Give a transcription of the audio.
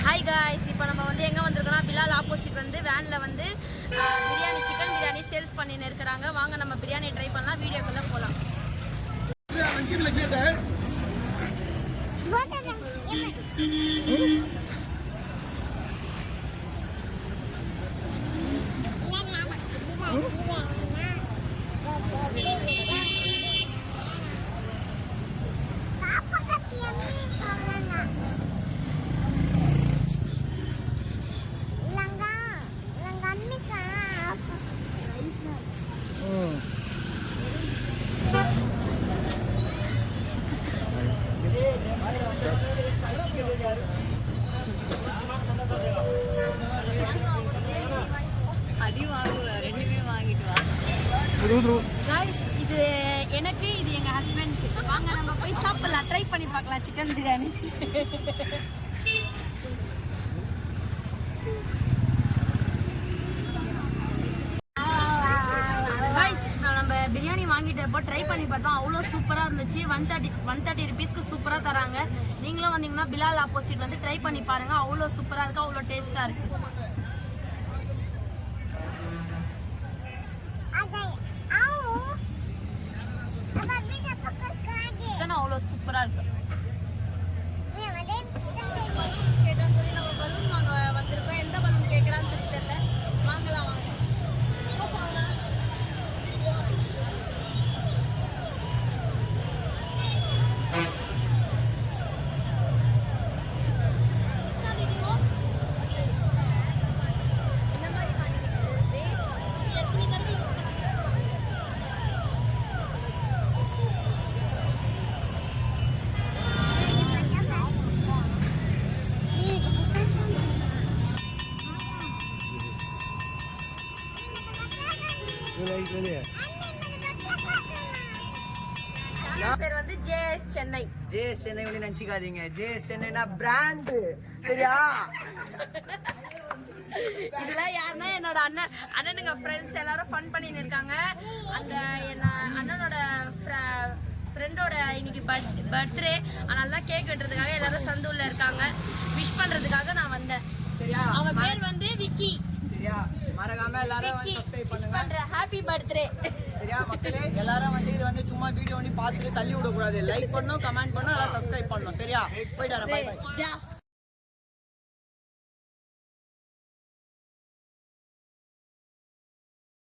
Hi guys, இப்போ நம்ம வந்து எங்கே வந்திருக்கோம்னா பிலால் ஆப்போசிட் வந்து வேனில் வந்து பிரியாணி சிக்கன் பிரியாணி சேல்ஸ் பண்ணின்னு இருக்கிறாங்க. வாங்க நம்ம பிரியாணி ட்ரை பண்ணலாம், வீடியோக்குள்ளே போகலாம். இது எனக்கு, இது எங்க ஹஸ்பண்ட். வாங்க நம்ம போய் சாப்பிடலாம், ட்ரை பண்ணி பார்க்கலாம் சிக்கன் பிரியாணி. நம்ம பிரியாணி வாங்கிட்டப்போ ட்ரை பண்ணி பார்த்தோம், அவ்வளோ சூப்பராக இருந்துச்சு. 130 ருபீஸ்க்கு சூப்பராக தராங்க. நீங்களும் வந்தீங்கன்னா பிலால் ஆப்போசிட் வந்து ட்ரை பண்ணி பாருங்க, அவ்வளோ சூப்பராக இருக்கு, அவ்வளோ டேஸ்டாக இருக்கு. சிக்கன் அவ்வளோ சூப்பராக இருக்கு. கேட்டான்னு சொல்லி நம்ம பலூன் வாங்க வந்திருக்கோம். எந்த பலூன் கேட்குறான்னு சொல்லி தெரியல. வாங்கலாம் வாங்க. பேர் வந்து ஜேஎஸ் சென்னை. ஜேஎஸ் சென்னை ஒண்ணு நினைச்சுக்காதீங்க, ஜேஎஸ் சென்னைனா பிராண்ட், சரியா? இதெல்லாம் யாருன்னா என்னோட அண்ணனுங்க ஃப்ரெண்ட்ஸ் எல்லாரும் ஃபன் பண்ணின்னு இருக்காங்க. அந்த அண்ணனோட ஃப்ரெண்டோட இன்னைக்கு பர்த்டே, அதனால தான் கேக் வெட்டுறதுக்காக எல்லாரும் சந்தூர்ல இருக்காங்க. விஷ் பண்றதுக்காக நான் வந்தேன், சரியா? அவன் பேர் வந்து விக்கி, சரியா? மறக்காம எல்லாரும் வந்து சப்ஸ்கிரைப் பண்ணுங்க. ஹாப்பி பர்த்டே, சரியா மக்களே? எல்லாரும் வந்து இது வந்து சும்மா வீடியோ பண்ணி பார்த்துட்டு தள்ளி விட கூடாது. லைக் பண்ணணும், கமெண்ட் பண்ணணும், எல்லாம் சப்ஸ்கிரைப் பண்ணணும், சரியா? போயிட்டு வரேன், பை பை.